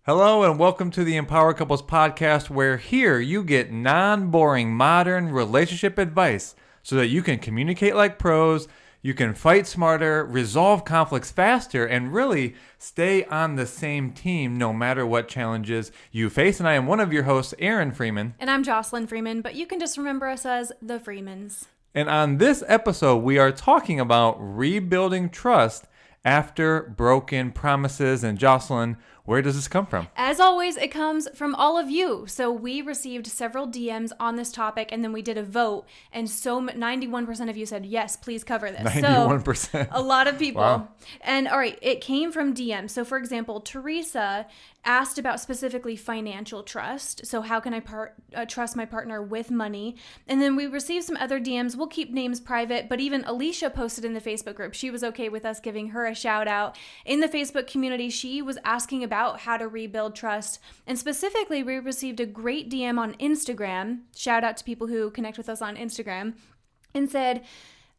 Hello and welcome to the Empower Couples podcast, where here you get non-boring modern relationship advice so that you can communicate like pros, you can fight smarter, resolve conflicts faster, and really stay on the same team no matter what challenges you face. And I am one of your hosts, Aaron Freeman. And I'm Jocelyn Freeman, but you can just remember us as the Freemans. And on this episode, we are talking about rebuilding trust after broken promises. And Jocelyn, where does this come from? As always, it comes from all of you. So we received several DMs on this topic, and then we did a vote, and 91% of you said, yes, please cover this. 91%. So a lot of people. Wow. And all right, it came from DMs. So for example, Teresa asked about specifically financial trust. So how can I trust my partner with money? And then we received some other DMs. We'll keep names private, but even Alicia posted in the Facebook group. She was okay with us giving her a shout out. In the Facebook community, she was asking about how to rebuild trust. And specifically, we received a great DM on Instagram. Shout out to people who connect with us on Instagram, and said,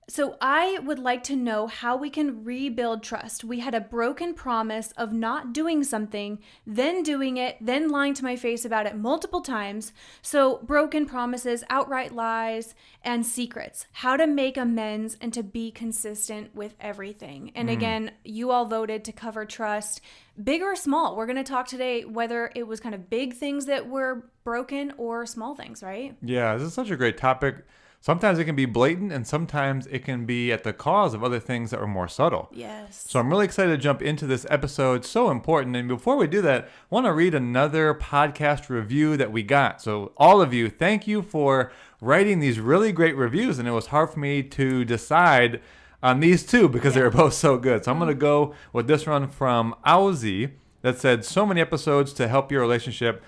so I would like to know how we can rebuild trust. We had a broken promise of not doing something, then doing it, then lying to my face about it multiple times. So broken promises, outright lies, and secrets. How to make amends and to be consistent with everything. And again, you all voted to cover trust, big or small. We're going to talk today whether it was kind of big things that were broken or small things, right? Yeah, this is such a great topic. Sometimes it can be blatant, and sometimes it can be at the cause of other things that are more subtle. Yes. So I'm really excited to jump into this episode. So important. And before we do that, I want to read another podcast review that we got. So all of you, thank you for writing these really great reviews. And it was hard for me to decide on these two because they were both so good. So I'm going to go with this one from Owzy that said, so many episodes to help your relationship.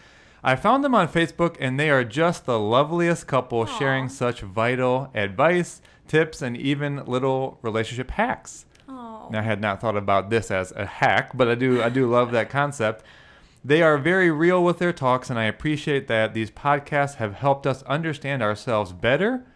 I found them on Facebook, and they are just the loveliest couple, sharing such vital advice, tips, and even little relationship hacks. Aww. Now, I had not thought about this as a hack, but I do love that concept. They are very real with their talks, and I appreciate that these podcasts have helped us understand ourselves better.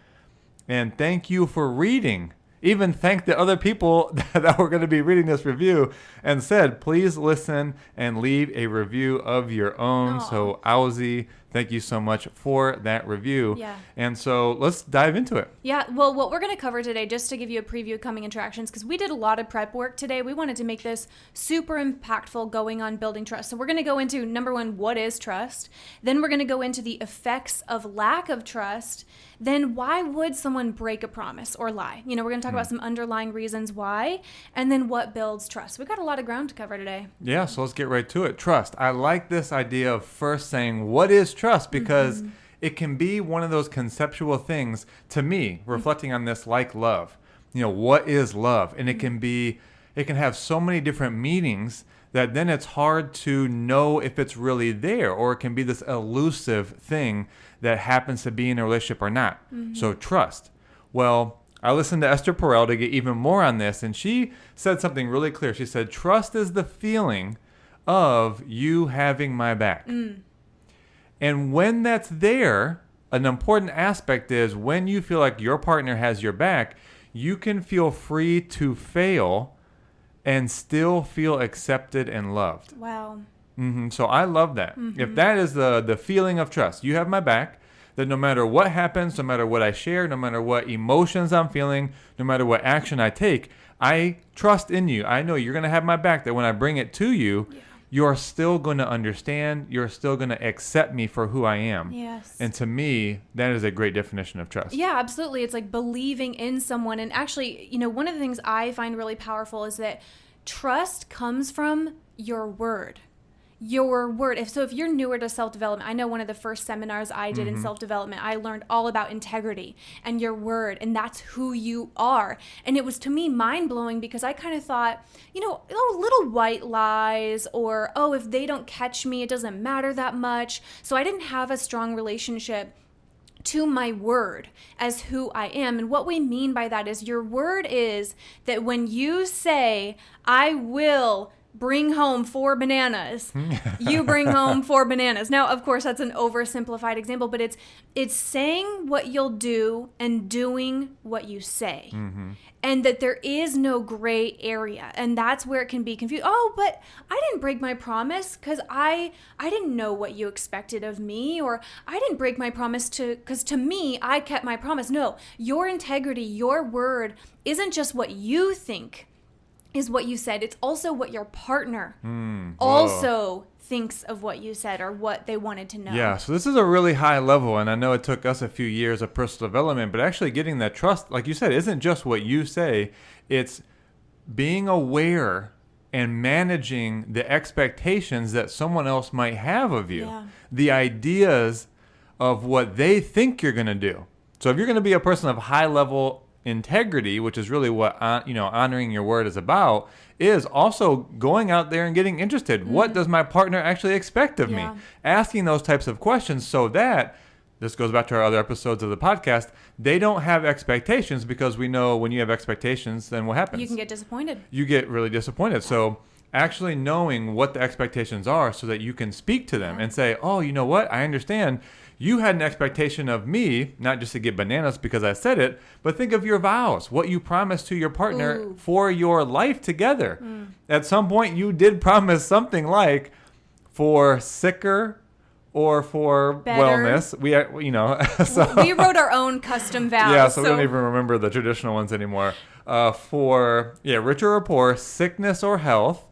And thank you for reading. Even thank the other people that were going to be reading this review and said, please listen and leave a review of your own. Aww. So, Owzy, thank you so much for that review. Yeah. And so let's dive into it. Yeah, well, what we're going to cover today, just to give you a preview of coming interactions, because we did a lot of prep work today. We wanted to make this super impactful going on building trust. So we're going to go into, number one, what is trust? Then we're going to go into the effects of lack of trust. Then why would someone break a promise or lie? We're going to talk about some underlying reasons why, and then what builds trust. We've got a lot of ground to cover today. Yeah, so let's get right to it. Trust. I like this idea of first saying, what is trust? Because it can be one of those conceptual things, to me, reflecting on this, like love. What is love? And it can have so many different meanings that then it's hard to know if it's really there, or it can be this elusive thing that happens to be in a relationship or not. So trust. Well, I listened to Esther Perel to get even more on this, and she said something really clear. She said, trust is the feeling of you having my back. And when that's there, an important aspect is when you feel like your partner has your back, you can feel free to fail and still feel accepted and loved. Wow. So I love that. If that is the feeling of trust, you have my back, that no matter what happens, no matter what I share, no matter what emotions I'm feeling, no matter what action I take, I trust in you. I know you're going to have my back, that when I bring it to you, you're still going to understand. You're still going to accept me for who I am. Yes. And to me, that is a great definition of trust. Yeah, absolutely. It's like believing in someone. And actually, one of the things I find really powerful is that trust comes from your word. Your word. If you're newer to self-development, I know one of the first seminars I did in self-development, I learned all about integrity and your word, and that's who you are. And it was, to me, mind-blowing, because I kind of thought, little white lies, or, if they don't catch me, it doesn't matter that much. So I didn't have a strong relationship to my word as who I am. And what we mean by that is your word is that when you say, I will bring home 4 bananas. You bring home 4 bananas. Now, of course, that's an oversimplified example, but it's saying what you'll do and doing what you say. And that there is no gray area. And that's where it can be confused. Oh, but I didn't break my promise because I didn't know what you expected of me, or I didn't break my promise because to me, I kept my promise. No, your integrity, your word isn't just what you think is what you said. It's also what your partner also thinks of what you said or what they wanted to know. Yeah, so this is a really high level, and I know it took us a few years of personal development, but actually getting that trust, like you said, isn't just what you say. It's being aware and managing the expectations that someone else might have of you. Yeah. The ideas of what they think you're going to do. So if you're going to be a person of high level integrity, which is really what honoring your word is about, is also going out there and getting interested. What does my partner actually expect of me? Asking those types of questions so that, this goes back to our other episodes of the podcast, they don't have expectations, because we know when you have expectations, then what happens? You can get disappointed. You get really disappointed. So actually knowing what the expectations are so that you can speak to them and say, oh, you know what? I understand. You had an expectation of me, not just to get bananas because I said it, but think of your vows, what you promised to your partner for your life together. At some point, you did promise something like, for sicker or for better. Wellness. We wrote our own custom vows. Yeah, so we don't even remember the traditional ones anymore. For richer or poor, sickness or health,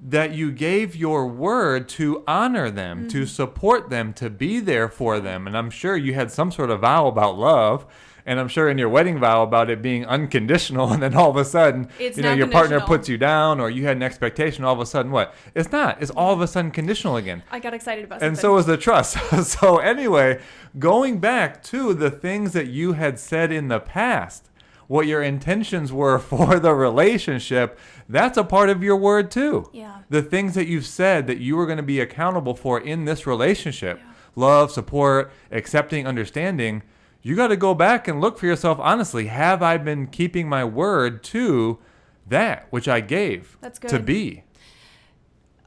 that you gave your word to honor them, to support them, to be there for them. And I'm sure you had some sort of vow about love, and I'm sure in your wedding vow about it being unconditional, and then all of a sudden, your partner puts you down, or you had an expectation, all of a sudden, what? It's not. It's all of a sudden conditional again. I got excited about something. And so is the trust. So anyway, going back to the things that you had said in the past, what your intentions were for the relationship, that's a part of your word too. Yeah. The things that you've said that you were going to be accountable for in this relationship, love, support, accepting, understanding, you got to go back and look for yourself honestly. Have I been keeping my word to that which I gave to be?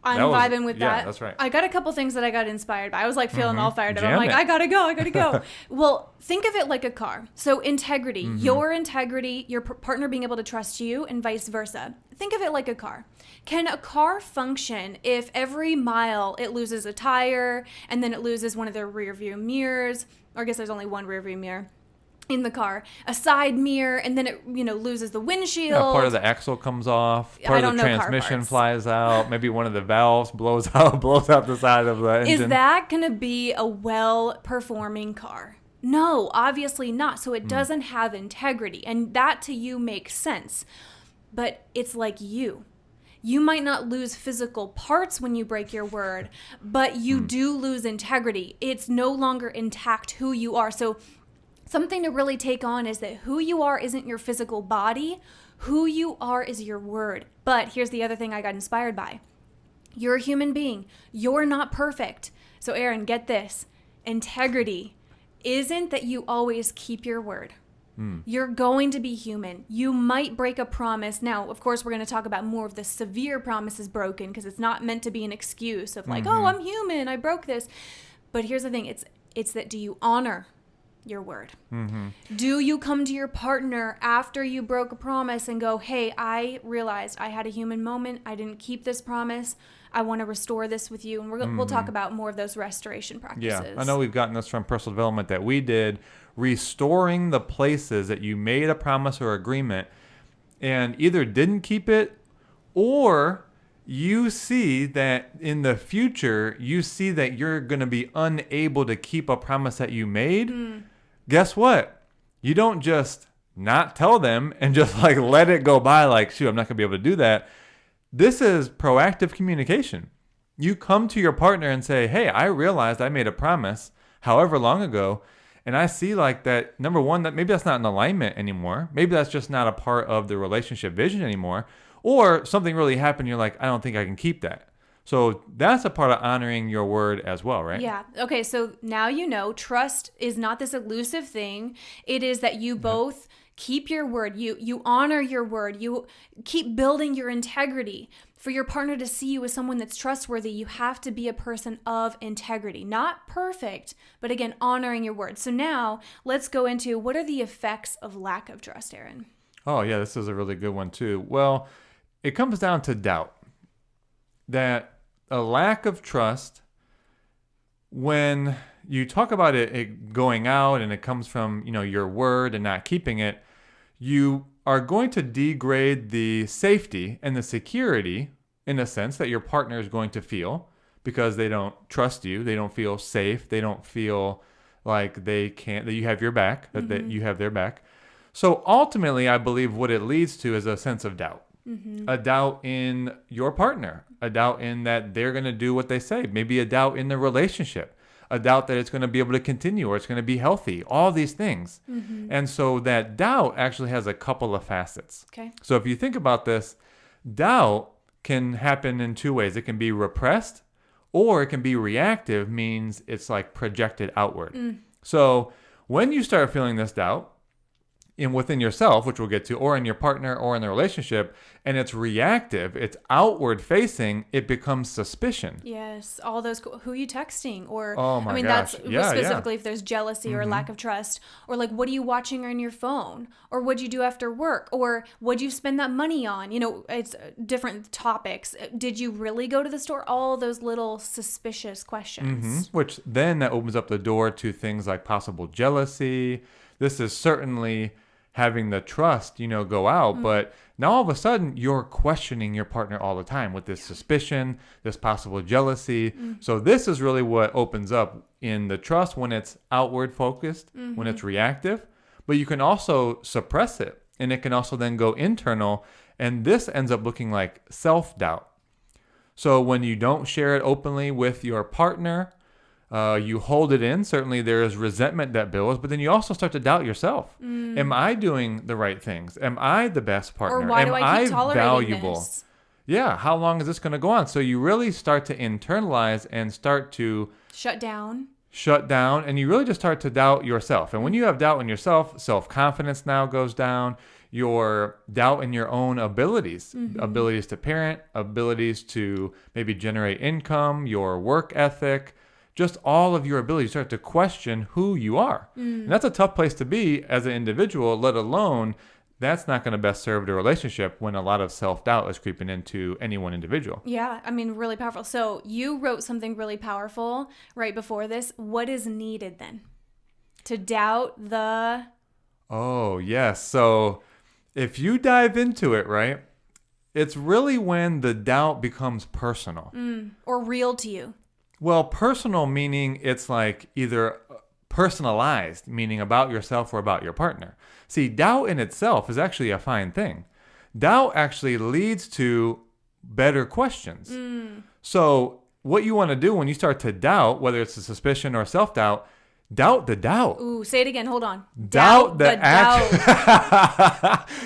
I'm vibing with that. Yeah, that's right. I got a couple things that I got inspired by. I was like feeling all fired up. I'm like, I gotta go. Well, think of it like a car. So integrity, your integrity, your partner being able to trust you, and vice versa. Think of it like a car. Can a car function if every mile it loses a tire and then it loses one of their rear view mirrors? Or I guess there's only one rear view mirror in the car, a side mirror, and then it loses the windshield. Yeah, part of the axle comes off, part of the transmission flies out, maybe one of the valves blows out the side of the engine. Is that going to be a well-performing car? No, obviously not. So it doesn't have integrity, and that to you makes sense. But it's like you might not lose physical parts when you break your word, but you do lose integrity. It's no longer intact who you are. So something to really take on is that who you are isn't your physical body. Who you are is your word. But here's the other thing I got inspired by. You're a human being. You're not perfect. So Aaron, get this. Integrity isn't that you always keep your word. You're going to be human. You might break a promise. Now, of course, we're going to talk about more of the severe promises broken, because it's not meant to be an excuse of like, oh, I'm human, I broke this. But here's the thing. It's that, do you honor your word? Do you come to your partner after you broke a promise and go, hey, I realized I had a human moment. I didn't keep this promise. I want to restore this with you. And we'll talk about more of those restoration practices. Yeah, I know we've gotten this from personal development that we did, restoring the places that you made a promise or agreement and either didn't keep it, or you see that in the future, you see that you're going to be unable to keep a promise that you made. Guess what? You don't just not tell them and just like let it go by like, shoot, I'm not going to be able to do that. This is proactive communication. You come to your partner and say, hey, I realized I made a promise however long ago, and I see like that, number one, that maybe that's not in alignment anymore. Maybe that's just not a part of the relationship vision anymore. Or something really happened, you're like, I don't think I can keep that. So that's a part of honoring your word as well, right? Yeah. Okay, so now you know trust is not this elusive thing. It is that you both keep your word. You honor your word. You keep building your integrity For your partner to see you as someone that's trustworthy, you have to be a person of integrity. Not perfect, but again, honoring your word. So now let's go into what are the effects of lack of trust, Aaron? Oh, yeah, this is a really good one too. Well, it comes down to doubt. That a lack of trust, when you talk about it going out and it comes from, your word and not keeping it, you are going to degrade the safety and the security in a sense that your partner is going to feel because they don't trust you. They don't feel safe. They don't feel like that you have your back, that you have their back. So ultimately, I believe what it leads to is a sense of doubt. A doubt in your partner, a doubt in that they're going to do what they say, maybe a doubt in the relationship, a doubt that it's going to be able to continue or it's going to be healthy, all these things. And so that doubt actually has a couple of facets. Okay. So if you think about this, doubt can happen in two ways. It can be repressed or it can be reactive, means it's like projected outward. So when you start feeling this doubt, within yourself, which we'll get to, or in your partner or in the relationship, and it's reactive, it's outward facing, it becomes suspicion. Yes, all those, who are you texting? Or, oh my gosh. That's specifically if there's jealousy or lack of trust, or like, what are you watching on your phone? Or what'd you do after work? Or what'd you spend that money on? It's different topics. Did you really go to the store? All those little suspicious questions. Which then that opens up the door to things like possible jealousy. This is certainly having the trust, go out. But now all of a sudden you're questioning your partner all the time with this suspicion, this possible jealousy. So this is really what opens up in the trust when it's outward focused, when it's reactive. But you can also suppress it, and it can also then go internal. And this ends up looking like self-doubt. So when you don't share it openly with your partner, you hold it in. Certainly there is resentment that builds, but then you also start to doubt yourself. Am I doing the right things? Am I the best partner? Or why Am do I keep tolerating valuable? this? Yeah. How long is this going to go on? So you really start to internalize and start to shut down, and you really just start to doubt yourself. And when you have doubt in yourself, self-confidence now goes down. Your doubt in your own abilities, abilities to parent, abilities to maybe generate income, your work ethic, just all of your abilities start to question who you are. And that's a tough place to be as an individual, let alone that's not going to best serve the relationship when a lot of self-doubt is creeping into any one individual. Yeah, really powerful. So you wrote something really powerful right before this. What is needed then? To doubt the... Oh, yes. So if you dive into it, right, it's really when the doubt becomes personal. Or real to you. Well, personal meaning it's like either personalized, meaning about yourself or about your partner. See, doubt in itself is actually a fine thing. Doubt actually leads to better questions. So what you want to do when you start to doubt, whether it's a suspicion or self-doubt, doubt the doubt. Ooh, say it again. Hold on. Doubt the action.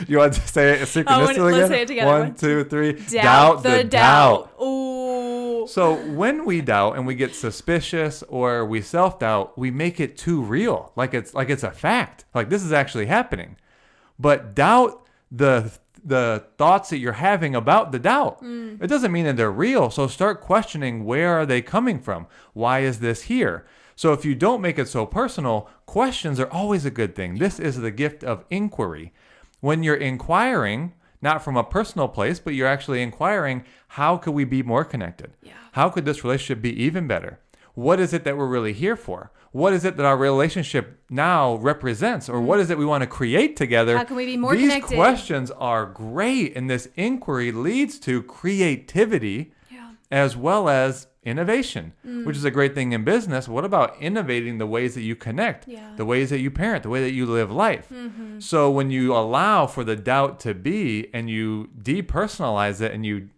You want to say it synchronistically again? Let's say it together. 1, 2, 3. Doubt the doubt. Ooh. So when we doubt and we get suspicious or we self-doubt, we make it too real. Like it's a fact. Like this is actually happening. But doubt the thoughts that you're having about the doubt. It doesn't mean that they're real. So start questioning, where are they coming from? Why is this here? So if you don't make it so personal, questions are always a good thing. This is the gift of inquiry. When you're inquiring, not from a personal place, but you're actually inquiring, how could we be more connected? Yeah. How could this relationship be even better? What is it that we're really here for? What is it that our relationship now represents? Or what is it we want to create together? How can we be more connected? These questions are great, and this inquiry leads to creativity as well as innovation, which is a great thing in business. What about innovating the ways that you connect, the ways that you parent, the way that you live life? So when you allow for the doubt to be and you depersonalize it and you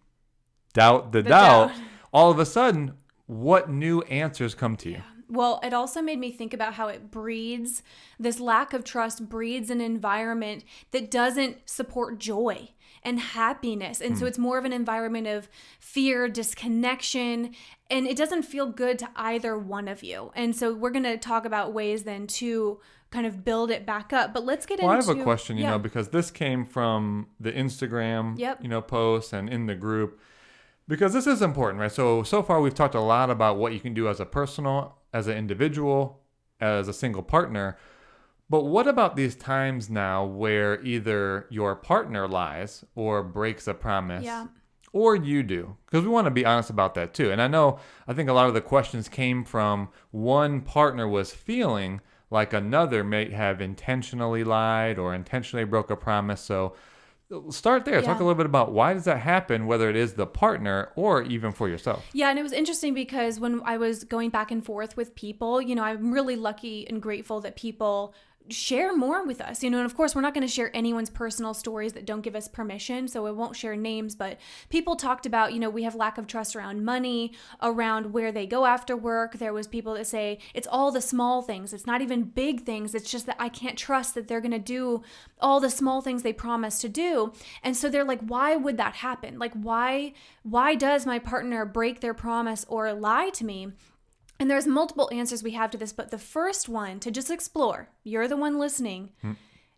doubt the doubt, all of a sudden, what new answers come to you? Well, it also made me think about how it breeds, this lack of trust breeds an environment that doesn't support joy and happiness. And so it's more of an environment of fear, disconnection, and it doesn't feel good to either one of you. And so we're going to talk about ways then to kind of build it back up. But let's get into... I have a question, because this came from the Instagram, post and in the group. Because this is important, right? So far we've talked a lot about what you can do as a personal, as an individual, as a single partner. But what about these times now where either your partner lies or breaks a promise, Yeah. or you do? Because we want to be honest about that too. And I think a lot of the questions came from one partner was feeling like another may have intentionally lied or intentionally broke a promise. So start there. Talk a little bit about why does that happen, whether it is the partner or even for yourself. Yeah, and it was interesting because when I was going back and forth with people, I'm really lucky and grateful that people share more with us, and of course we're not going to share anyone's personal stories that don't give us permission, so I won't share names, but people talked about, we have lack of trust around money, around where they go after work. There was people that say it's all the small things, it's not even big things, it's just that I can't trust that they're going to do all the small things they promise to do. And so they're like, why would that happen? Like, why does my partner break their promise or lie to me? And there's multiple answers we have to this, but the first one to just explore, you're the one listening.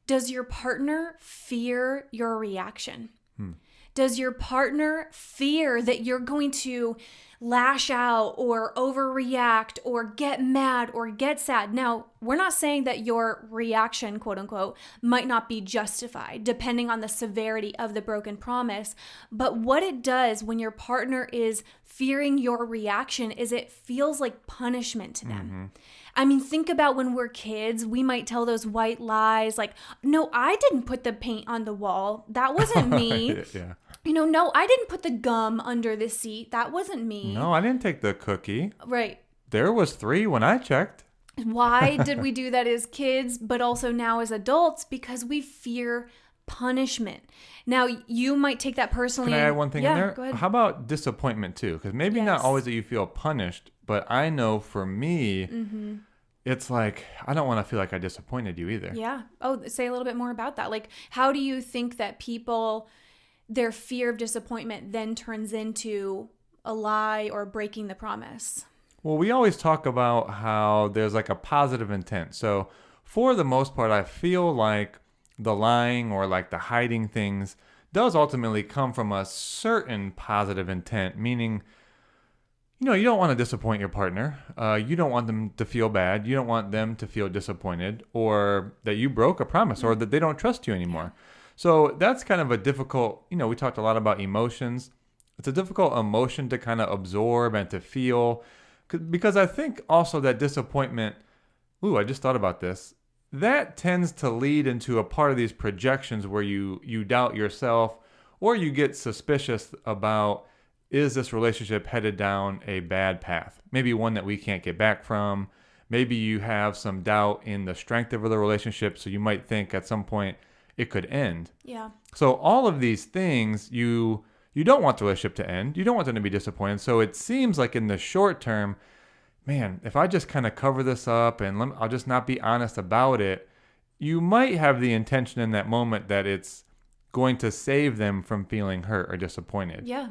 Does your partner fear your reaction? Does your partner fear that you're going to lash out or overreact or get mad or get sad? Now, we're not saying that your reaction, quote unquote, might not be justified depending on the severity of the broken promise. But what it does when your partner is fearing your reaction is it feels like punishment to them. I mean, think about when we're kids, we might tell those white lies like, no, I didn't put the paint on the wall. That wasn't me. Yeah. No, I didn't put the gum under the seat. That wasn't me. No, I didn't take the cookie. Right. There was 3 when I checked. Why did we do that as kids, but also now as adults? Because we fear punishment. Now, you might take that personally. Can I add one thing in there? Go ahead. How about disappointment too? Because maybe not always that you feel punished, but I know for me, it's like, I don't want to feel like I disappointed you either. Yeah. Oh, say a little bit more about that. Like, how do you think that people, their fear of disappointment then turns into a lie or breaking the promise? Well, we always talk about how there's like a positive intent. So for the most part, I feel like the lying or like the hiding things does ultimately come from a certain positive intent, meaning, you don't want to disappoint your partner. You don't want them to feel bad. You don't want them to feel disappointed or that you broke a promise or that they don't trust you anymore. So that's kind of a difficult, we talked a lot about emotions. It's a difficult emotion to kind of absorb and to feel, because I think also that disappointment, I just thought about this, that tends to lead into a part of these projections where you doubt yourself or you get suspicious about, is this relationship headed down a bad path? Maybe one that we can't get back from. Maybe you have some doubt in the strength of the relationship, so you might think at some point it could end. Yeah. So all of these things, you don't want the relationship to end. You don't want them to be disappointed. So it seems like in the short term, man, if I just kind of cover this up and I'll just not be honest about it, you might have the intention in that moment that it's going to save them from feeling hurt or disappointed. Yeah.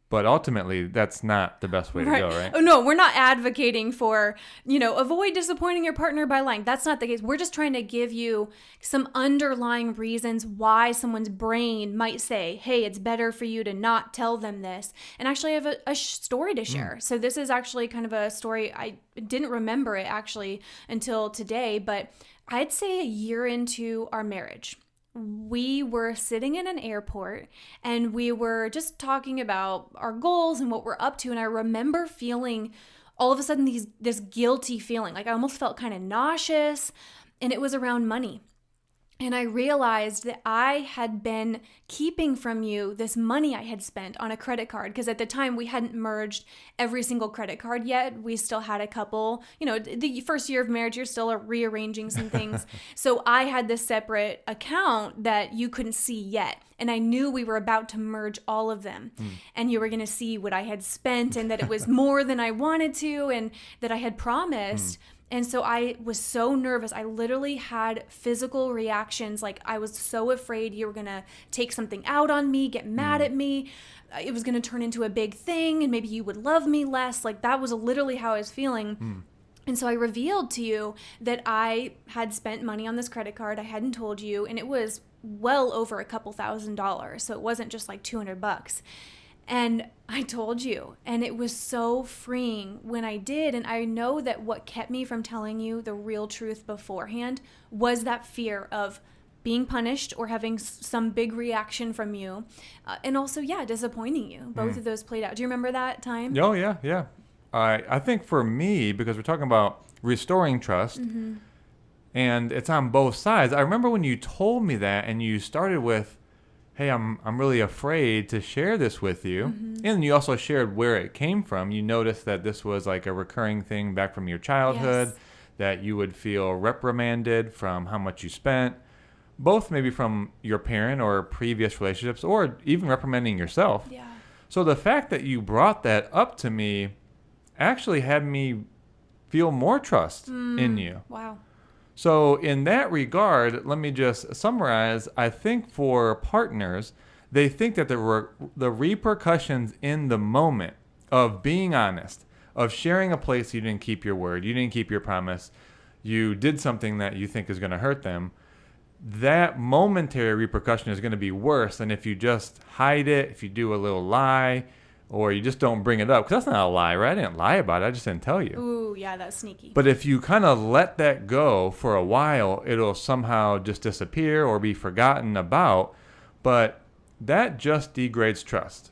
But ultimately, that's not the best way to go, right? Oh, no, we're not advocating for, avoid disappointing your partner by lying. That's not the case. We're just trying to give you some underlying reasons why someone's brain might say, hey, it's better for you to not tell them this. And actually, I have a story to share. So this is actually kind of a story. I didn't remember it actually until today, but I'd say a year into our marriage. We were sitting in an airport and we were just talking about our goals and what we're up to. And I remember feeling all of a sudden this guilty feeling, like I almost felt kind of nauseous, and it was around money. And I realized that I had been keeping from you this money I had spent on a credit card, because at the time we hadn't merged every single credit card yet. We still had a couple, the first year of marriage, you're still rearranging some things. So I had this separate account that you couldn't see yet. And I knew we were about to merge all of them. And you were going to see what I had spent and that it was more than I wanted to and that I had promised. And so I was so nervous. I literally had physical reactions. Like I was so afraid you were going to take something out on me, get mad at me. It was going to turn into a big thing and maybe you would love me less. Like that was literally how I was feeling. And so I revealed to you that I had spent money on this credit card. I hadn't told you, and it was well over a couple $1,000s. So it wasn't just like $200. And I told you, and it was so freeing when I did. And I know that what kept me from telling you the real truth beforehand was that fear of being punished or having some big reaction from you. And also, disappointing you. Both of those played out. Do you remember that time? Oh, yeah, yeah. I think for me, because we're talking about restoring trust, and it's on both sides. I remember when you told me that, and you started with, hey, I'm really afraid to share this with you. And you also shared where it came from. You noticed that this was like a recurring thing back from your childhood, that you would feel reprimanded from how much you spent, both maybe from your parent or previous relationships, or even reprimanding yourself. Yeah. So the fact that you brought that up to me actually had me feel more trust in you. Wow. So in that regard, let me just summarize. I think for partners, they think that the repercussions in the moment of being honest, of sharing a place you didn't keep your word, you didn't keep your promise, you did something that you think is going to hurt them, that momentary repercussion is going to be worse than if you just hide it, if you do a little lie, or you just don't bring it up. Because that's not a lie, right? I didn't lie about it. I just didn't tell you. Ooh, yeah, that's sneaky. But if you kind of let that go for a while, it'll somehow just disappear or be forgotten about. But that just degrades trust.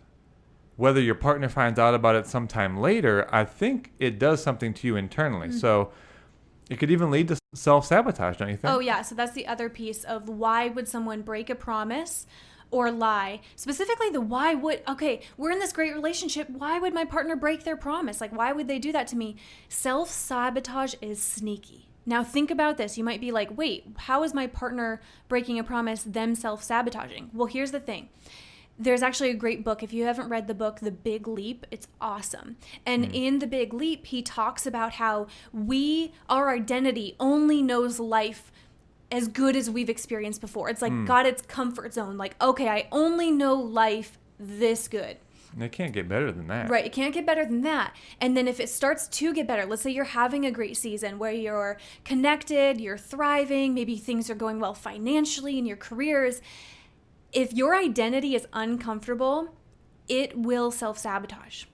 Whether your partner finds out about it sometime later, I think it does something to you internally. So it could even lead to self-sabotage, don't you think? Oh, yeah. So that's the other piece of why would someone break a promise or lie? Specifically we're in this great relationship. Why would my partner break their promise? Like, why would they do that to me? Self-sabotage is sneaky. Now think about this. You might be like, wait, how is my partner breaking a promise, them self-sabotaging? Well, here's the thing. There's actually a great book. If you haven't read the book, The Big Leap, it's awesome. And in The Big Leap, he talks about how our identity only knows life as good as we've experienced before. It's like got its comfort zone. Like, okay, I only know life this good. It can't get better than that. Right. It can't get better than that. And then if it starts to get better, let's say you're having a great season where you're connected, you're thriving, maybe things are going well financially in your careers. If your identity is uncomfortable, it will self-sabotage.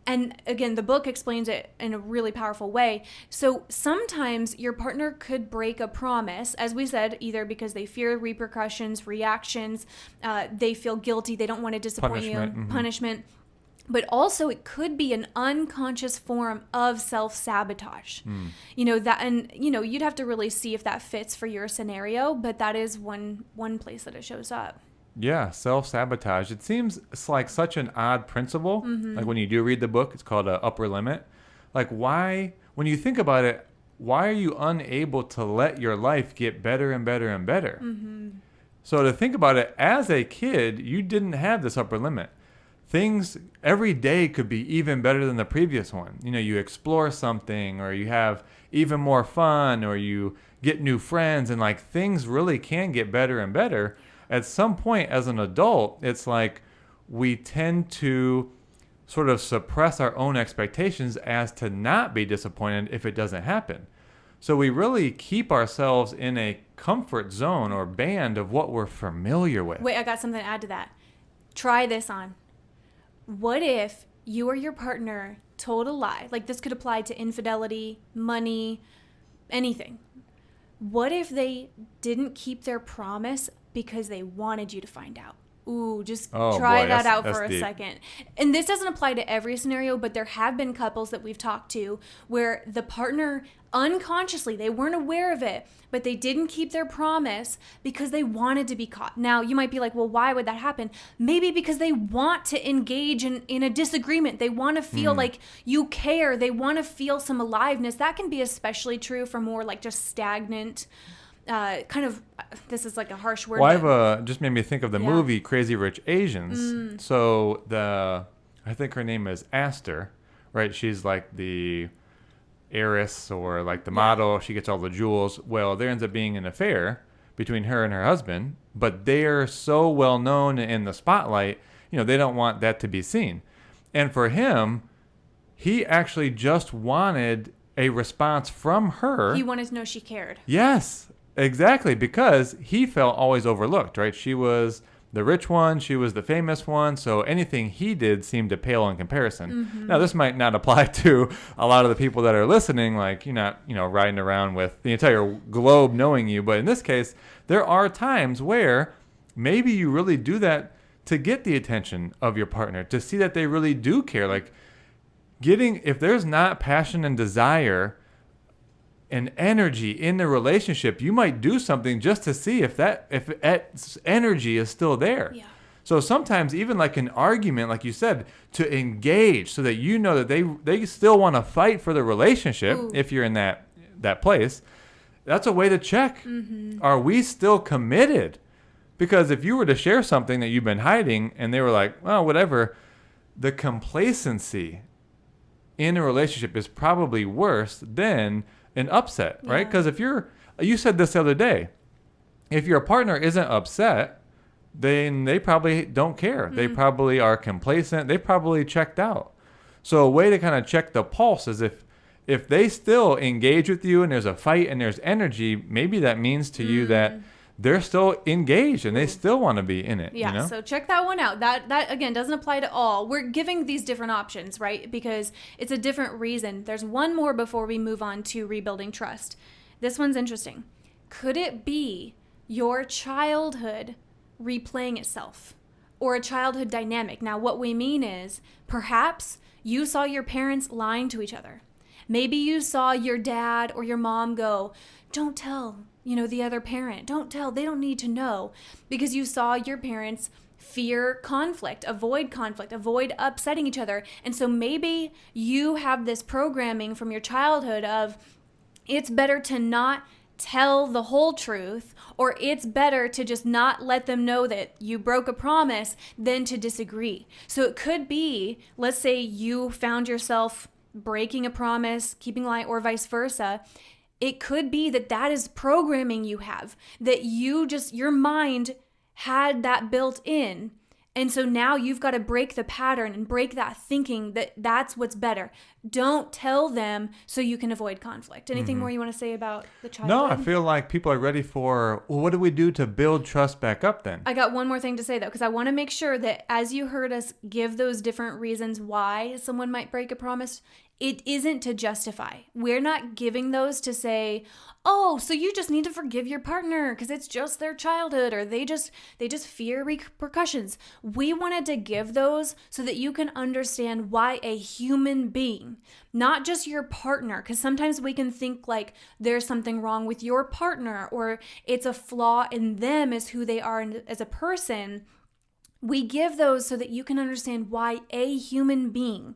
And again, the book explains it in a really powerful way. So sometimes your partner could break a promise, as we said, either because they fear repercussions, reactions, they feel guilty, they don't want to disappoint punishment. But also it could be an unconscious form of self-sabotage. You'd have to really see if that fits for your scenario, but that is one place that it shows up. Yeah, self-sabotage. It seems like such an odd principle. Like when you do read the book, it's called Upper Limit. Like why, when you think about it, why are you unable to let your life get better and better and better? So to think about it, as a kid, you didn't have this upper limit. Things every day could be even better than the previous one. You explore something, or you have even more fun, or you get new friends, and like things really can get better and better. At some point as an adult, it's like we tend to sort of suppress our own expectations as to not be disappointed if it doesn't happen. So we really keep ourselves in a comfort zone or band of what we're familiar with. Wait, I got something to add to that. Try this on. What if you or your partner told a lie? Like this could apply to infidelity, money, anything. What if they didn't keep their promise because they wanted you to find out? Ooh, just try that out for a second. And this doesn't apply to every scenario, but there have been couples that we've talked to where the partner unconsciously, they weren't aware of it, but they didn't keep their promise because they wanted to be caught. Now, you might be like, well, why would that happen? Maybe because they want to engage in a disagreement. They want to feel like you care. They want to feel some aliveness. That can be especially true for more like just stagnant this is like a harsh word. Well, just made me think of the movie Crazy Rich Asians. So I think her name is Astor, right? She's like the heiress or like the model. She gets all the jewels. Well, there ends up being an affair between her and her husband, but they're so well known in the spotlight, they don't want that to be seen. And for him, he actually just wanted a response from her. He wanted to know she cared. Yes. Exactly, because he felt always overlooked, right? She was the rich one, she was the famous one, so anything he did seemed to pale in comparison. Now, this might not apply to a lot of the people that are listening, like you're not, riding around with the entire globe knowing you, but in this case, there are times where maybe you really do that to get the attention of your partner, to see that they really do care. Like if there's not passion and desire and energy in the relationship, you might do something just to see if that energy is still there. Yeah. So sometimes even like an argument, like you said, to engage so that you know that they still want to fight for the relationship. Ooh. If you're in that place, that's a way to check. Are we still committed? Because if you were to share something that you've been hiding and they were like, well, whatever, the complacency in a relationship is probably worse than an upset, right? Because if you said this the other day, if your partner isn't upset, then they probably don't care. They probably are complacent. They probably checked out. So a way to kind of check the pulse is if they still engage with you and there's a fight and there's energy, maybe that means to you that they're still engaged and they still want to be in it. Yeah, so check that one out. That again doesn't apply to all. We're giving these different options, right? Because it's a different reason. There's one more before we move on to rebuilding trust. This one's interesting. Could it be your childhood replaying itself or a childhood dynamic? Now, what we mean is perhaps you saw your parents lying to each other. Maybe you saw your dad or your mom go, don't tell, the other parent. Don't tell. They don't need to know. Because you saw your parents fear conflict, avoid upsetting each other. And so maybe you have this programming from your childhood of it's better to not tell the whole truth, or it's better to just not let them know that you broke a promise than to disagree. So it could be, let's say you found yourself breaking a promise, keeping a lie, or vice versa. It could be that is programming you have, that your mind had that built in. And so now you've got to break the pattern and break that thinking that that's what's better. Don't tell them so you can avoid conflict. Anything more you want to say about the childhood? No, I feel like people are ready for, well, what do we do to build trust back up then? I got one more thing to say, though, because I want to make sure that as you heard us give those different reasons why someone might break a promise, it isn't to justify. We're not giving those to say, oh, so you just need to forgive your partner because it's just their childhood, or they just fear repercussions. We wanted to give those so that you can understand why a human being, not just your partner, because sometimes we can think like there's something wrong with your partner or it's a flaw in them as who they are as a person. We give those so that you can understand why a human being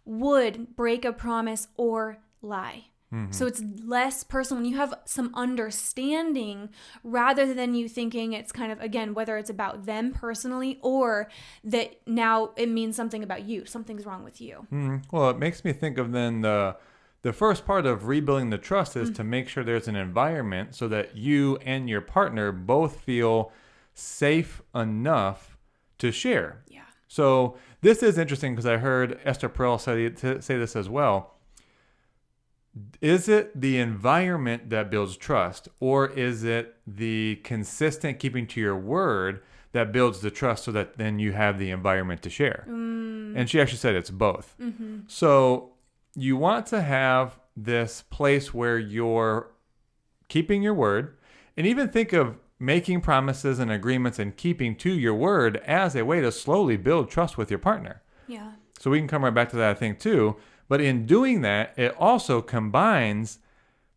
would break a promise or lie. So it's less personal when you have some understanding rather than you thinking it's kind of, again, whether it's about them personally or that now it means something about you. Something's wrong with you. Well, it makes me think of then the first part of rebuilding the trust is to make sure there's an environment so that you and your partner both feel safe enough to share. Yeah. So this is interesting because I heard Esther Perel say this as well. Is it the environment that builds trust, or is it the consistent keeping to your word that builds the trust so that then you have the environment to share? And she actually said it's both. So you want to have this place where you're keeping your word, and even think of making promises and agreements and keeping to your word as a way to slowly build trust with your partner. Yeah. So we can come right back to that, I think, too. But in doing that, it also combines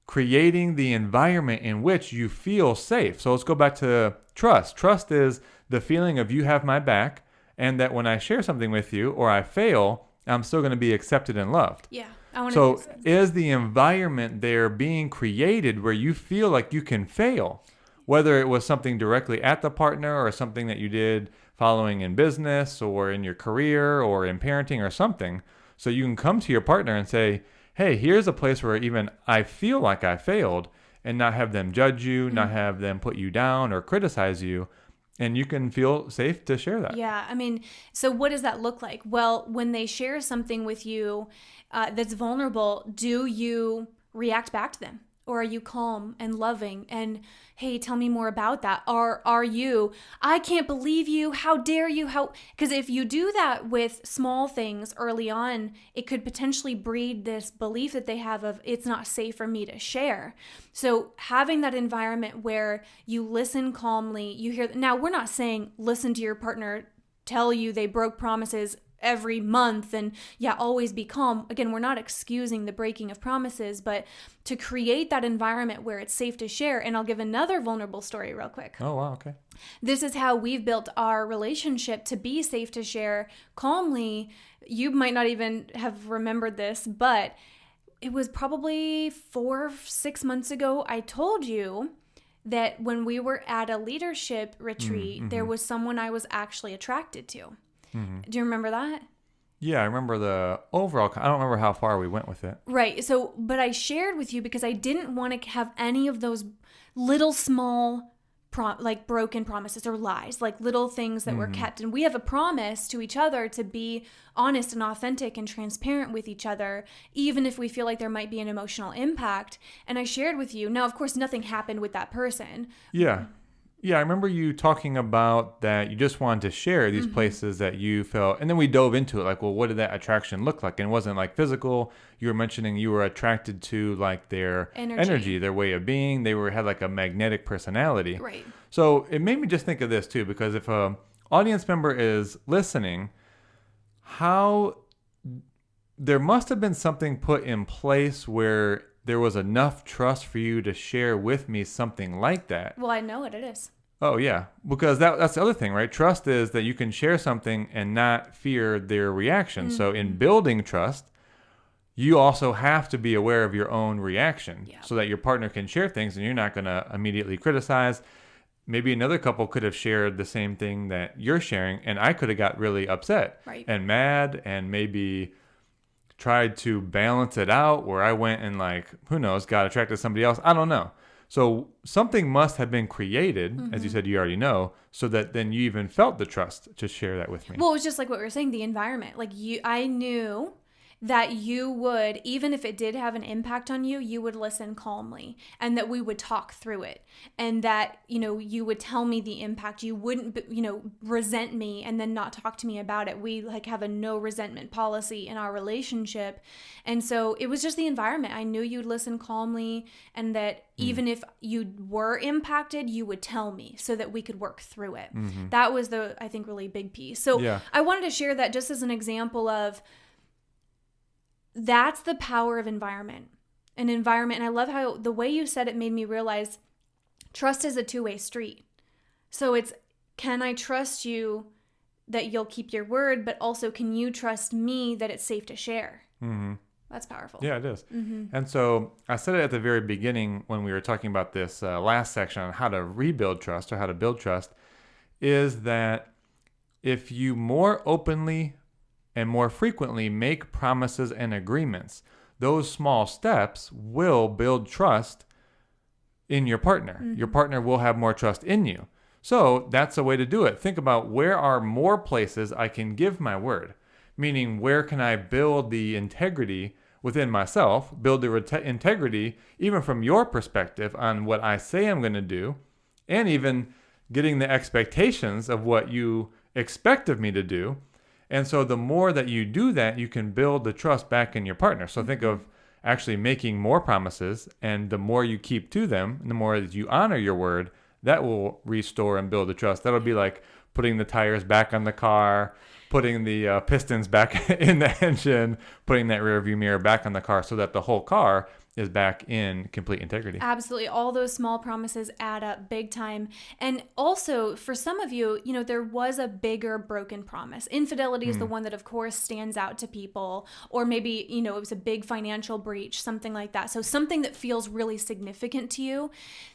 creating the environment in which you feel safe. So let's go back to trust. Trust is the feeling of you have my back, and that when I share something with you or I fail, I'm still going to be accepted and loved. Yeah. I want to. So is the environment there being created where you feel like you can fail? Whether it was something directly at the partner or something that you did following in business or in your career or in parenting or something. So you can come to your partner and say, hey, here's a place where even I feel like I failed, and not have them judge you, not have them put you down or criticize you. And you can feel safe to share that. Yeah. I mean, so what does that look like? Well, when they share something with you that's vulnerable, do you react back to them? Or are you calm and loving? And hey, tell me more about that. Are you, I can't believe you. How dare you? Because if you do that with small things early on, it could potentially breed this belief that they have of it's not safe for me to share. So having that environment where you listen calmly, you hear, now we're not saying listen to your partner tell you they broke promises every month and always be calm. Again, we're not excusing the breaking of promises, but to create that environment where it's safe to share. And I'll give another vulnerable story real quick. Oh, wow. Okay. This is how we've built our relationship to be safe to share calmly. You might not even have remembered this, but it was probably 4-6 months ago. I told you that when we were at a leadership retreat, there was someone I was actually attracted to. Do you remember that? Yeah, I remember the overall. I don't remember how far we went with it. Right. So, but I shared with you because I didn't want to have any of those little small like broken promises or lies, like little things that were kept. And we have a promise to each other to be honest and authentic and transparent with each other, even if we feel like there might be an emotional impact. And I shared with you. Now, of course, nothing happened with that person. Yeah. Yeah, I remember you talking about that you just wanted to share these places that you felt, and then we dove into it, like, well, what did that attraction look like? And it wasn't like physical. You were mentioning you were attracted to like their energy, their way of being. They had like a magnetic personality. Right. So it made me just think of this too, because if a audience member is listening, how there must have been something put in place where there was enough trust for you to share with me something like that. Well, I know what it is. Oh, yeah. Because that's the other thing, right? Trust is that you can share something and not fear their reaction. So in building trust, you also have to be aware of your own reaction so that your partner can share things and you're not going to immediately criticize. Maybe another couple could have shared the same thing that you're sharing, and I could have got really upset and mad and maybe tried to balance it out where I went and like, who knows, got attracted to somebody else. I don't know. So something must have been created, as you said, you already know, so that then you even felt the trust to share that with me. Well, it was just like what we were saying, the environment. Like I knew that you would, even if it did have an impact on you, you would listen calmly and that we would talk through it and that, you would tell me the impact. You wouldn't, resent me and then not talk to me about it. We like have a no resentment policy in our relationship. And so it was just the environment. I knew you'd listen calmly and that even if you were impacted, you would tell me so that we could work through it. That was I think, really big piece. So I wanted to share that just as an example of, that's the power of environment. An environment, and I love how the way you said it made me realize trust is a two-way street. So it's, can I trust you that you'll keep your word, but also can you trust me that it's safe to share? That's powerful. Yeah, it is. And so I said it at the very beginning when we were talking about this last section on how to rebuild trust or how to build trust, is that if you more openly and more frequently make promises and agreements, those small steps will build trust in your partner. Your partner will have more trust in you. So that's a way to do it. Think about, where are more places I can give my word? Meaning, where can I build the integrity within myself, build the integrity even from your perspective on what I say I'm going to do, and even getting the expectations of what you expect of me to do. And so the more that you do that, you can build the trust back in your partner. So think of actually making more promises, and the more you keep to them, and the more that you honor your word, that will restore and build the trust. That'll be like putting the tires back on the car, putting the pistons back in the engine, putting that rear view mirror back on the car so that the whole car is back in complete integrity. Absolutely. All those small promises add up big time. And also, for some of you, there was a bigger broken promise. Infidelity is the one that, of course, stands out to people. Or maybe, it was a big financial breach, something like that. So something that feels really significant to you.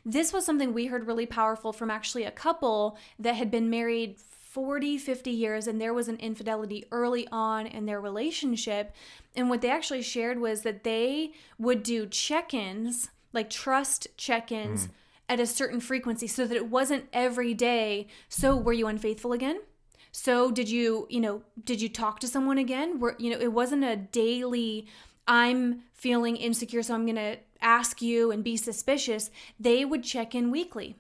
This was something we heard really powerful from actually a couple that had been married 40, 50 years, and there was an infidelity early on in their relationship. And what they actually shared was that they would do check-ins, like trust check-ins at a certain frequency, so that it wasn't every day. So were you unfaithful again? So did you talk to someone again? It wasn't a daily, I'm feeling insecure, so I'm going to ask you and be suspicious, they would check in weekly.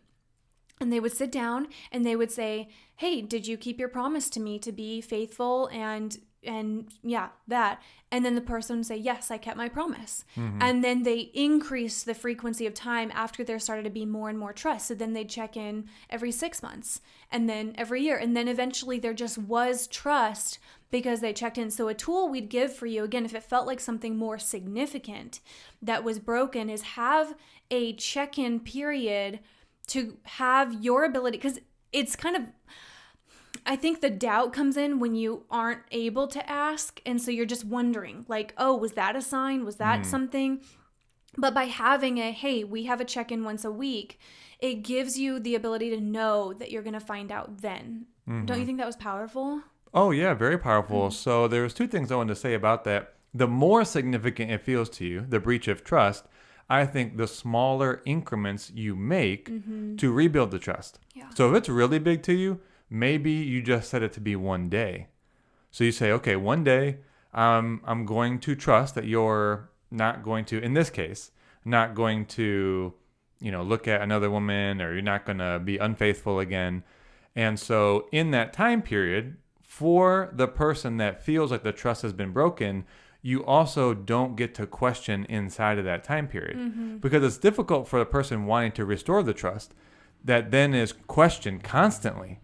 And they would sit down and they would say, hey, did you keep your promise to me to be faithful and yeah, that. And then the person would say, yes, I kept my promise. Mm-hmm. And then they increase the frequency of time after there started to be more and more trust. So then they'd check in every 6 months and then every year. And then eventually there just was trust because they checked in. So a tool we'd give for you, again, if it felt like something more significant that was broken, is have a check-in period to have your ability, because it's kind of, I think the doubt comes in when you aren't able to ask. And so you're just wondering like, oh, was that a sign? Was that something? But by having hey, we have a check-in once a week, it gives you the ability to know that you're going to find out then. Mm-hmm. Don't you think that was powerful? Oh, yeah, very powerful. Mm-hmm. So there's two things I wanted to say about that. The more significant it feels to you, the breach of trust, I think the smaller increments you make to rebuild the trust. Yeah. So if it's really big to you, maybe you just set it to be one day. So you say, okay, one day I'm going to trust that you're not going to, in this case, not going to, look at another woman, or you're not going to be unfaithful again. And so in that time period, for the person that feels like the trust has been broken, you also don't get to question inside of that time period, because it's difficult for the person wanting to restore the trust that then is questioned constantly,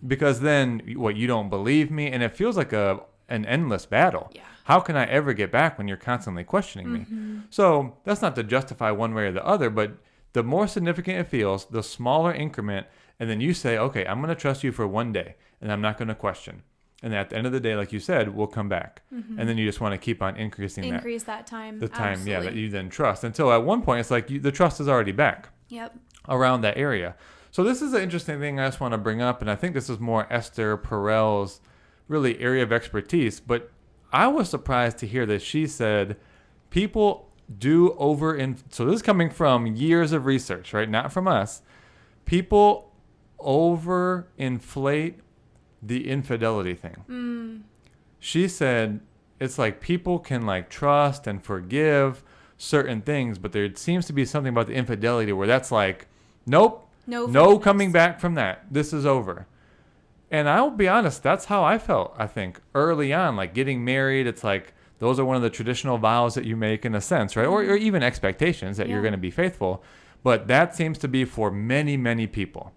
because then you don't believe me, and it feels like an endless battle. Yeah. How can I ever get back when you're constantly questioning me? So that's not to justify one way or the other, but the more significant it feels, the smaller increment, and then you say, okay, I'm going to trust you for one day, and I'm not going to question. And at the end of the day, like you said, we'll come back. And then you just want to keep on increase that time. The time, absolutely. Yeah, that you then trust. Until at one point, it's like the trust is already back. Yep. Around that area. So this is an interesting thing I just want to bring up. And I think this is more Esther Perel's really area of expertise. But I was surprised to hear that she said people do so this is coming from years of research, right? Not from us. People overinflate the infidelity thing. She said it's like people can like trust and forgive certain things, but there seems to be something about the infidelity where that's like, nope, no coming back from that. This is over. And I'll be honest, that's how I felt, I think, early on, like getting married. It's like those are one of the traditional vows that you make in a sense, right? Or even expectations that you're going to be faithful. But that seems to be for many, many people.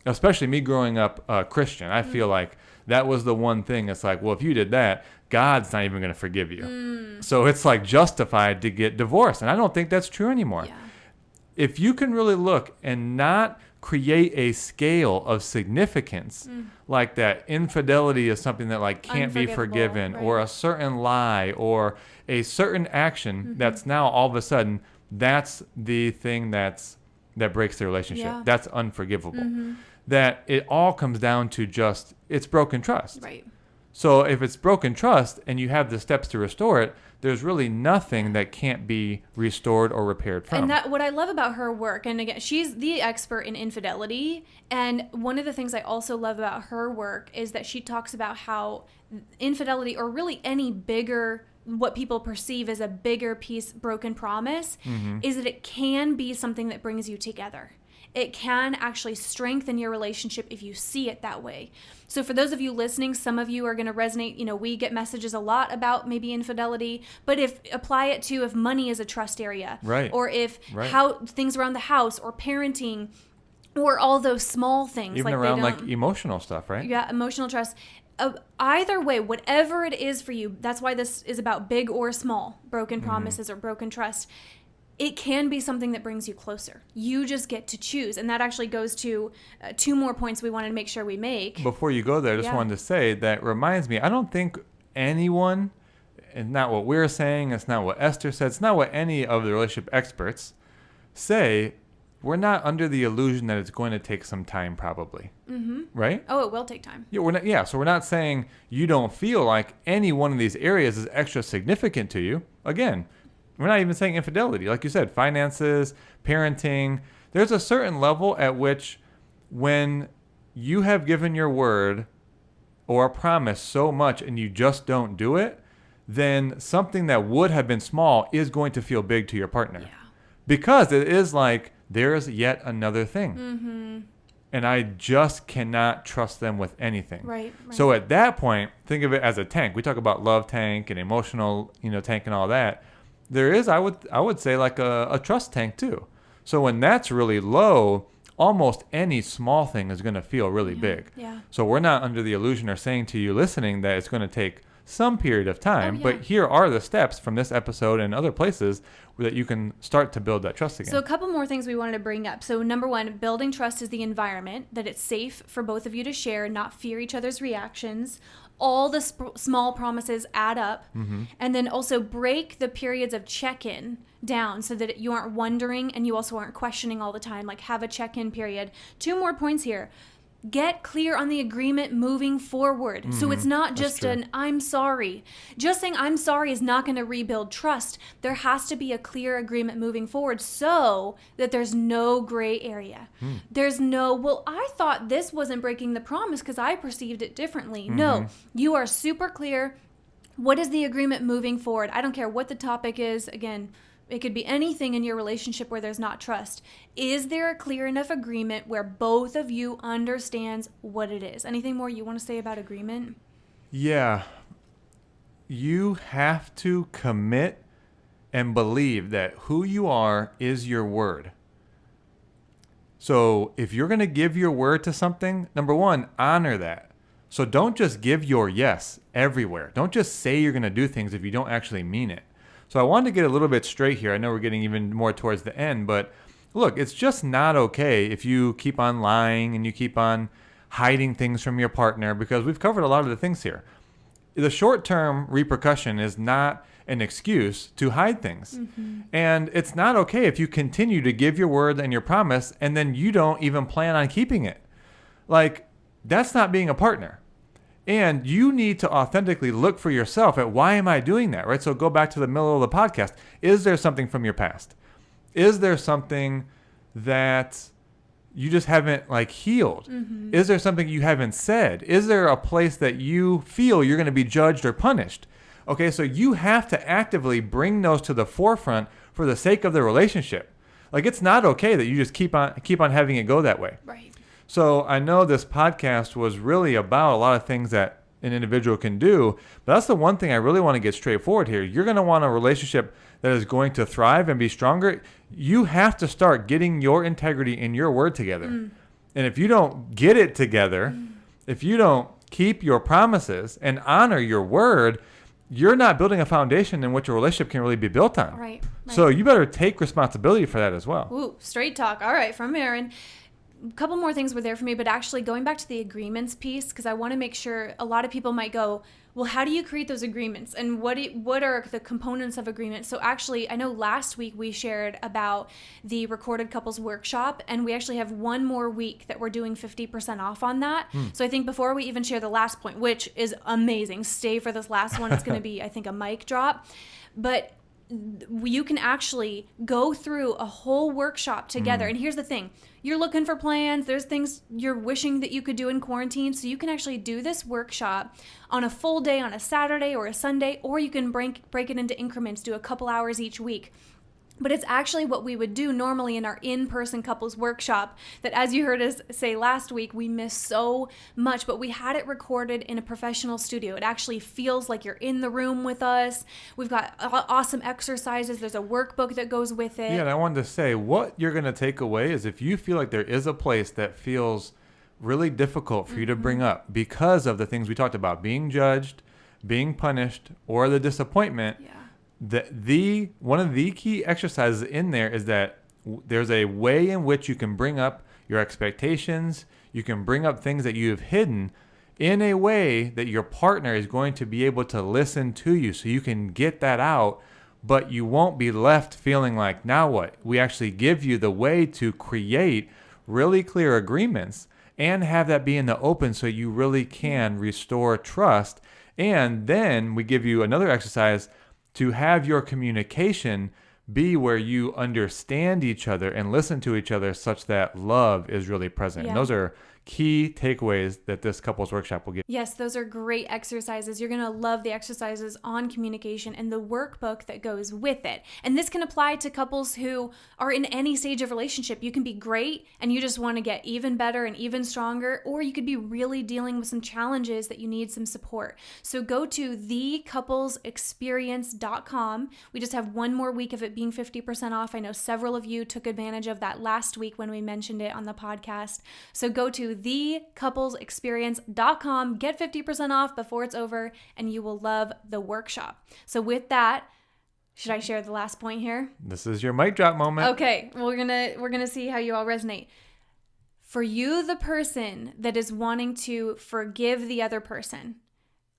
Especially me growing up Christian, I feel like that was the one thing. It's like, well, if you did that, God's not even going to forgive you. So it's like justified to get divorced. And I don't think that's true anymore. Yeah. If you can really look and not create a scale of significance like that, infidelity is something that like can't be forgiven, right? Or a certain lie or a certain action that's now all of a sudden, that's the thing that breaks the relationship. Yeah. That's unforgivable. That it all comes down to just, it's broken trust. Right. So if it's broken trust and you have the steps to restore it, there's really nothing that can't be restored or repaired from. And that what I love about her work, and again, she's the expert in infidelity. And one of the things I also love about her work is that she talks about how infidelity, or really any bigger, what people perceive as a bigger piece, broken promise, is that it can be something that brings you together. It can actually strengthen your relationship if you see it that way. So for those of you listening, some of you are going to resonate. We get messages a lot about maybe infidelity, but apply it to if money is a trust area, right? Or if how things around the house or parenting or all those small things. Even like around like emotional stuff, right? Yeah, emotional trust. Either way, whatever it is for you, that's why this is about big or small, broken promises or broken trust. It can be something that brings you closer. You just get to choose. And that actually goes to two more points we wanted to make sure we make. Before you go there, I just wanted to say that reminds me, I don't think anyone, and not what we're saying, it's not what Esther said, it's not what any of the relationship experts say, we're not under the illusion that it's going to take some time probably. Right? Oh, it will take time. Yeah, so we're not saying you don't feel like any one of these areas is extra significant to you. Again, we're not even saying infidelity. Like you said, finances, parenting. There's a certain level at which when you have given your word or a promise so much and you just don't do it, then something that would have been small is going to feel big to your partner. Yeah. because it is like there's yet another thing. And I just cannot trust them with anything. Right. So at that point, think of it as a tank. We talk about love tank and emotional, tank and all that. There is, I would say, like a trust tank too. So when that's really low, almost any small thing is going to feel really big. Yeah. So we're not under the illusion or saying to you listening that it's going to take some period of time, yeah. but here are the steps from this episode and other places that you can start to build that trust again. So a couple more things we wanted to bring up. So number one, building trust is the environment, that it's safe for both of you to share, not fear each other's reactions. All the small promises add up. And then also break the periods of check-in down so that you aren't wondering and you also aren't questioning all the time. Like, have a check-in period. 2 more points here. Get clear on the agreement moving forward. So it's not just an I'm sorry. Just saying I'm sorry is not going to rebuild trust. There has to be a clear agreement moving forward so that there's no gray area. There's no, well, I thought this wasn't breaking the promise because I perceived it differently. No, you are super clear. What is the agreement moving forward? I don't care what the topic is. Again, it could be anything in your relationship where there's not trust. Is there a clear enough agreement where both of you understands what it is? Anything more you want to say about agreement? Yeah. You have to commit and believe that who you are is your word. So if you're going to give your word to something, number one, honor that. So don't just give your yes everywhere. Don't just say you're going to do things if you don't actually mean it. So I wanted to get a little bit straight here. I know we're getting even more towards the end, but look, it's just not okay if you keep on lying and you keep on hiding things from your partner, because we've covered a lot of the things here. The short-term repercussion is not an excuse to hide things. And it's not okay if you continue to give your word and your promise and then you don't even plan on keeping it. Like, that's not being a partner. And you need to authentically look for yourself at why am I doing that, right? So go back to the middle of the podcast. Is there something from your past? Is there something that you just haven't healed? Is there something you haven't said? Is there a place that you feel you're going to be judged or punished? Okay, so you have to actively bring those to the forefront for the sake of the relationship. Like, it's not okay that you just keep on having it go that way. Right. So I know this podcast was really about a lot of things that an individual can do, but that's the one thing I really want to get straightforward here. You're going to want a relationship that is going to thrive and be stronger. You have to start getting your integrity and your word together. And if you don't get it together, if you don't keep your promises and honor your word, you're not building a foundation in which a relationship can really be built on. Right. So you better take responsibility for that as well. Ooh, straight talk. All right, from Aaron. A couple more things were there for me, but actually going back to the agreements piece, because I want to make sure a lot of people might go, well, how do you create those agreements? And what are the components of agreement? So actually, I know last week we shared about the Recorded Couples Workshop, and we actually have one more week that we're doing 50% off on that. So I think before we even share the last point, which is amazing, stay for this last one. It's going to be, I think, a mic drop. But you can actually go through a whole workshop together. And here's the thing. You're looking for plans. There's things you're wishing that you could do in quarantine. So you can actually do this workshop on a full day on a Saturday or a Sunday, or you can break it into increments, do a couple hours each week. But it's actually what we would do normally in our in-person couples workshop that, as you heard us say last week, we miss so much, but we had it recorded in a professional studio. It actually feels like you're in the room with us. We've got awesome exercises. There's a workbook that goes with it. Yeah, and I wanted to say, what you're going to take away is if you feel like there is a place that feels really difficult for you to bring up because of the things we talked about, being judged, being punished, or the disappointment, one of the key exercises in there is that there's a way in which you can bring up your expectations. You can bring up things that you have hidden in a way that your partner is going to be able to listen to you, so you can get that out, but you won't be left feeling like, now what? We actually give you the way to create really clear agreements and have that be in the open so you really can restore trust. And then we give you another exercise to have your communication be where you understand each other and listen to each other such that love is really present. Yeah. And those are key takeaways that this couples workshop will give. Yes, those are great exercises. You're going to love the exercises on communication and the workbook that goes with it. And this can apply to couples who are in any stage of relationship. You can be great and you just want to get even better and even stronger, or you could be really dealing with some challenges that you need some support. So go to thecoupleexperience.com. We just have one more week of it being 50% off. I know several of you took advantage of that last week when we mentioned it on the podcast. So go to thecoupleexperience.com, get 50% off before it's over, and you will love the workshop. So with that, should I share the last point here? This is your mic drop moment. Okay, we're gonna see how you all resonate. For you, the person that is wanting to forgive the other person,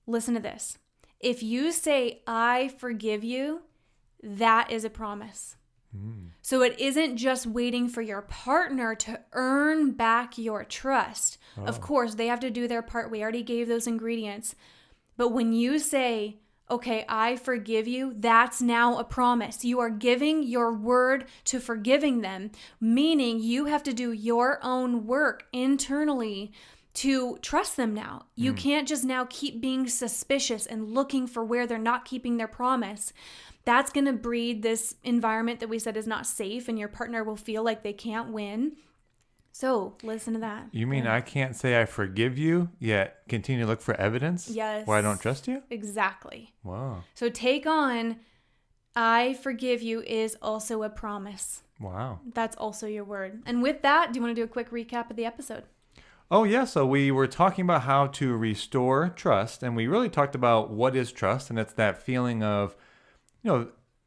listen to this. If you say, I forgive you, that is a promise. So it isn't just waiting for your partner to earn back your trust. Oh. Of course, they have to do their part. We already gave those ingredients. But when you say, okay, I forgive you, that's now a promise. You are giving your word to forgiving them, meaning you have to do your own work internally to trust them now. You can't just now keep being suspicious and looking for where they're not keeping their promise. That's going to breed this environment that we said is not safe, and your partner will feel like they can't win. So listen to that. You mean I can't say I forgive you, yet continue to look for evidence? Yes. Where I don't trust you? Exactly. Wow. So take on, I forgive you is also a promise. Wow. That's also your word. And with that, do you want to do a quick recap of the episode? Oh, yeah. So we were talking about how to restore trust, and we really talked about what is trust, and it's that feeling of,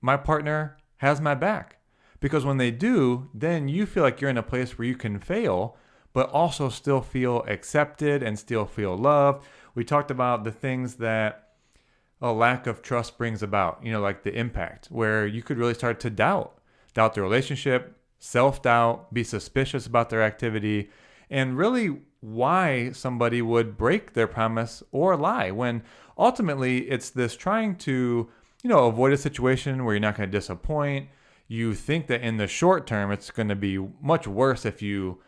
my partner has my back. Because when they do, then you feel like you're in a place where you can fail, but also still feel accepted and still feel loved. We talked about the things that a lack of trust brings about, like the impact, where you could really start to doubt the relationship, self-doubt, be suspicious about their activity, and really why somebody would break their promise or lie, when ultimately it's this trying to avoid a situation where you're not going to disappoint. You think that in the short term, it's going to be much worse if you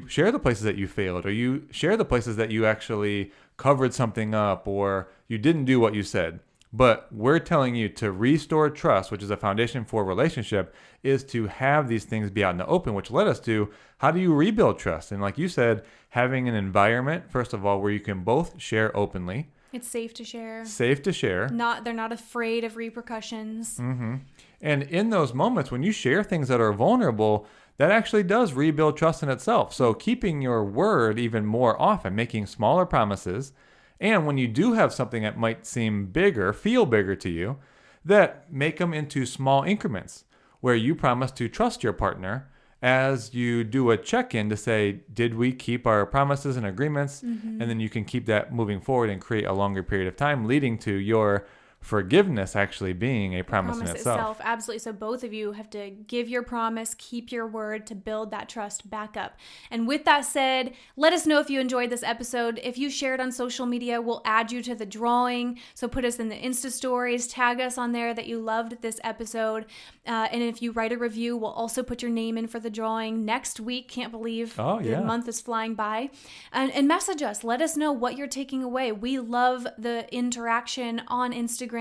share the places that you failed, or you share the places that you actually covered something up, or you didn't do what you said. But we're telling you to restore trust, which is a foundation for a relationship, is to have these things be out in the open, which led us to how do you rebuild trust? And like you said, having an environment, first of all, where you can both share openly. It's safe to share. Safe to share. They're not afraid of repercussions. Mm-hmm. And in those moments, when you share things that are vulnerable, that actually does rebuild trust in itself. So keeping your word even more often, making smaller promises, and when you do have something that might seem bigger, feel bigger to you, that make them into small increments where you promise to trust your partner as you do a check-in to say, did we keep our promises and agreements? Mm-hmm. And then you can keep that moving forward and create a longer period of time, leading to your forgiveness actually being a promise in itself. Absolutely. So both of you have to give your promise, keep your word to build that trust back up. And with that said, let us know if you enjoyed this episode. If you shared on social media, we'll add you to the drawing. So put us in the Insta stories, tag us on there that you loved this episode. And if you write a review, we'll also put your name in for the drawing next week. Can't believe the month is flying by. And message us. Let us know what you're taking away. We love the interaction on Instagram,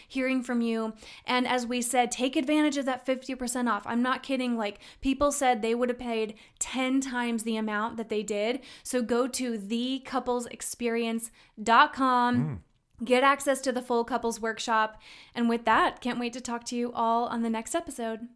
hearing from you. And as we said, take advantage of that 50% off. I'm not kidding. Like, people said they would have paid 10 times the amount that they did. So go to thecoupleexperience.com. Get access to the full couples workshop. And with that, can't wait to talk to you all on the next episode.